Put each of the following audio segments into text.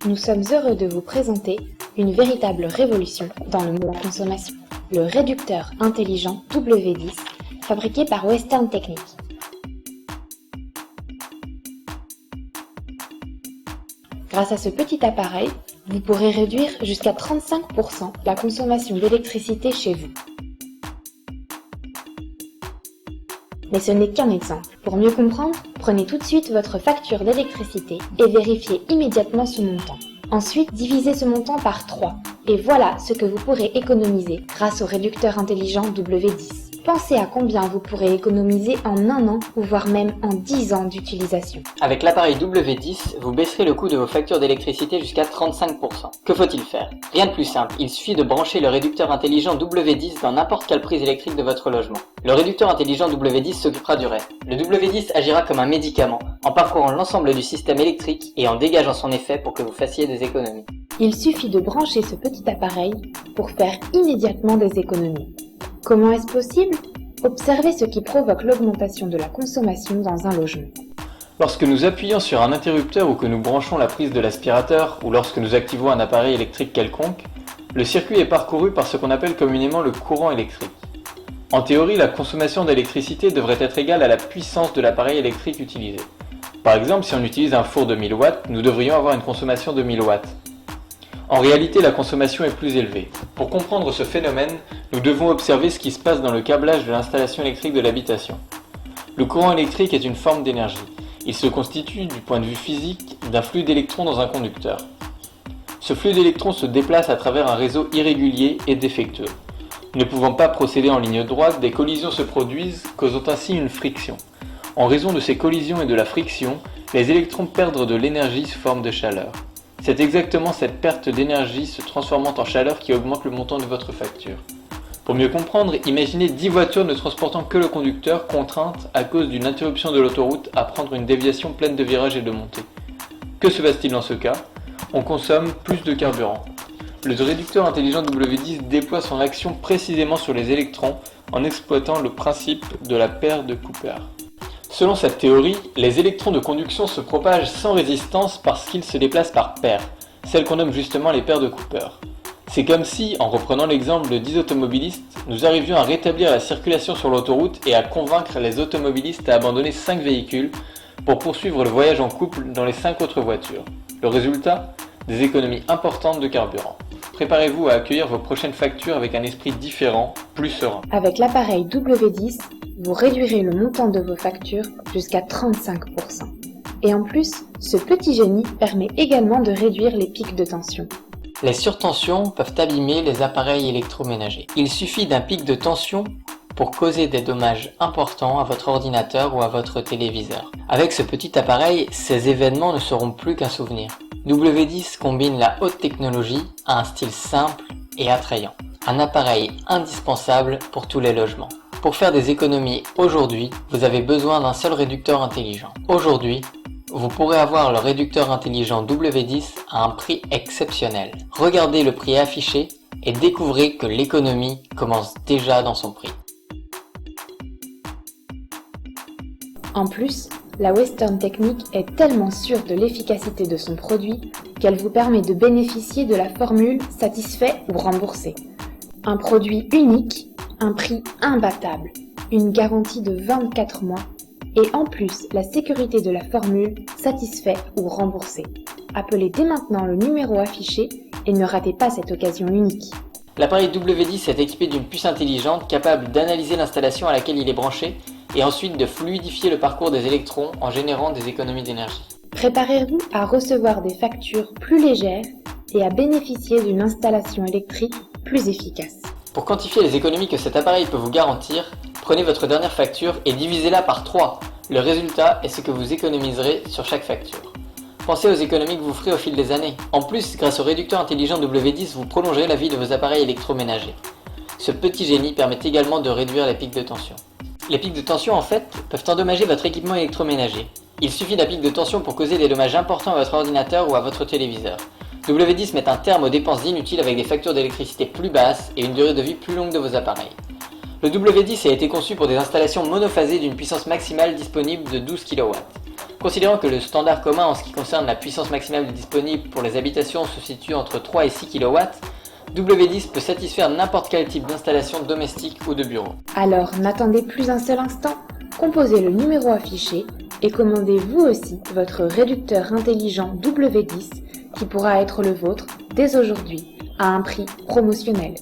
nous sommes heureux de vous présenter une véritable révolution dans le monde de la consommation, le réducteur intelligent W10 fabriqué par Western Technic. Grâce à ce petit appareil, vous pourrez réduire jusqu'à 35% la consommation d'électricité chez vous. Mais ce n'est qu'un exemple. Pour mieux comprendre, prenez tout de suite votre facture d'électricité et vérifiez immédiatement son montant. Ensuite, divisez ce montant par 3. Et voilà ce que vous pourrez économiser grâce au réducteur intelligent W10. Pensez à combien vous pourrez économiser en 1 an ou voire même en 10 ans d'utilisation. Avec l'appareil W10, vous baisserez le coût de vos factures d'électricité jusqu'à 35%. Que faut-il faire? Rien de plus simple, il suffit de brancher le réducteur intelligent W10 dans n'importe quelle prise électrique de votre logement. Le réducteur intelligent W10 s'occupera du reste. Le W10 agira comme un médicament, en parcourant l'ensemble du système électrique et en dégageant son effet pour que vous fassiez des économies. Il suffit de brancher ce petit appareil pour faire immédiatement des économies. Comment est-ce possible? Observez ce qui provoque l'augmentation de la consommation dans un logement. Lorsque nous appuyons sur un interrupteur ou que nous branchons la prise de l'aspirateur ou lorsque nous activons un appareil électrique quelconque, le circuit est parcouru par ce qu'on appelle communément le courant électrique. En théorie, la consommation d'électricité devrait être égale à la puissance de l'appareil électrique utilisé. Par exemple, si on utilise un four de 1000 watts, nous devrions avoir une consommation de 1000 watts. En réalité, la consommation est plus élevée. Pour comprendre ce phénomène, nous devons observer ce qui se passe dans le câblage de l'installation électrique de l'habitation. Le courant électrique est une forme d'énergie. Il se constitue, du point de vue physique, d'un flux d'électrons dans un conducteur. Ce flux d'électrons se déplace à travers un réseau irrégulier et défectueux. Ne pouvant pas procéder en ligne droite, des collisions se produisent, causant ainsi une friction. En raison de ces collisions et de la friction, les électrons perdent de l'énergie sous forme de chaleur. C'est exactement cette perte d'énergie se transformant en chaleur qui augmente le montant de votre facture. Pour mieux comprendre, imaginez 10 voitures ne transportant que le conducteur contraintes à cause d'une interruption de l'autoroute à prendre une déviation pleine de virages et de montées. Que se passe-t-il dans ce cas? On consomme plus de carburant. Le réducteur intelligent W10 déploie son action précisément sur les électrons en exploitant le principe de la paire de Cooper. Selon cette théorie, les électrons de conduction se propagent sans résistance parce qu'ils se déplacent par paires, celles qu'on nomme justement les paires de Cooper. C'est comme si, en reprenant l'exemple de 10 automobilistes, nous arrivions à rétablir la circulation sur l'autoroute et à convaincre les automobilistes à abandonner 5 véhicules pour poursuivre le voyage en couple dans les 5 autres voitures. Le résultat? Des économies importantes de carburant. Préparez-vous à accueillir vos prochaines factures avec un esprit différent, plus serein. Avec l'appareil W10, vous réduirez le montant de vos factures jusqu'à 35%. Et en plus, ce petit génie permet également de réduire les pics de tension. Les surtensions peuvent abîmer les appareils électroménagers. Il suffit d'un pic de tension pour causer des dommages importants à votre ordinateur ou à votre téléviseur. Avec ce petit appareil, ces événements ne seront plus qu'un souvenir. W10 combine la haute technologie à un style simple et attrayant. Un appareil indispensable pour tous les logements. Pour faire des économies aujourd'hui, vous avez besoin d'un seul réducteur intelligent. Aujourd'hui, vous pourrez avoir le réducteur intelligent W10 à un prix exceptionnel. Regardez le prix affiché et découvrez que l'économie commence déjà dans son prix. En plus, la Western Technic est tellement sûre de l'efficacité de son produit qu'elle vous permet de bénéficier de la formule satisfait ou remboursé. Un produit unique, un prix imbattable, une garantie de 24 mois et en plus la sécurité de la formule satisfait ou remboursé. Appelez dès maintenant le numéro affiché et ne ratez pas cette occasion unique. L'appareil W10 est équipé d'une puce intelligente capable d'analyser l'installation à laquelle il est branché et ensuite de fluidifier le parcours des électrons en générant des économies d'énergie. Préparez-vous à recevoir des factures plus légères et à bénéficier d'une installation électrique plus efficace. Pour quantifier les économies que cet appareil peut vous garantir, prenez votre dernière facture et divisez-la par 3. Le résultat est ce que vous économiserez sur chaque facture. Pensez aux économies que vous ferez au fil des années. En plus, grâce au réducteur intelligent W10, vous prolongerez la vie de vos appareils électroménagers. Ce petit génie permet également de réduire les pics de tension. Les pics de tension, en fait, peuvent endommager votre équipement électroménager. Il suffit d'un pic de tension pour causer des dommages importants à votre ordinateur ou à votre téléviseur. W10 met un terme aux dépenses inutiles avec des factures d'électricité plus basses et une durée de vie plus longue de vos appareils. Le W10 a été conçu pour des installations monophasées d'une puissance maximale disponible de 12 kW. Considérant que le standard commun en ce qui concerne la puissance maximale disponible pour les habitations se situe entre 3 et 6 kW, W10 peut satisfaire n'importe quel type d'installation domestique ou de bureau. Alors n'attendez plus un seul instant, composez le numéro affiché et commandez vous aussi votre réducteur intelligent W10 qui pourra être le vôtre dès aujourd'hui à un prix promotionnel.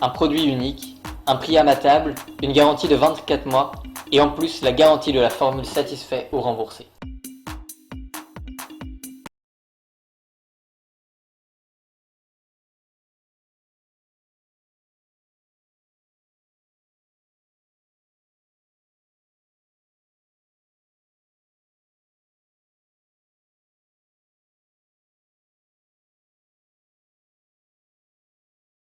Un produit unique, un prix imbattable, une garantie de 24 mois et en plus la garantie de la formule satisfait ou remboursé.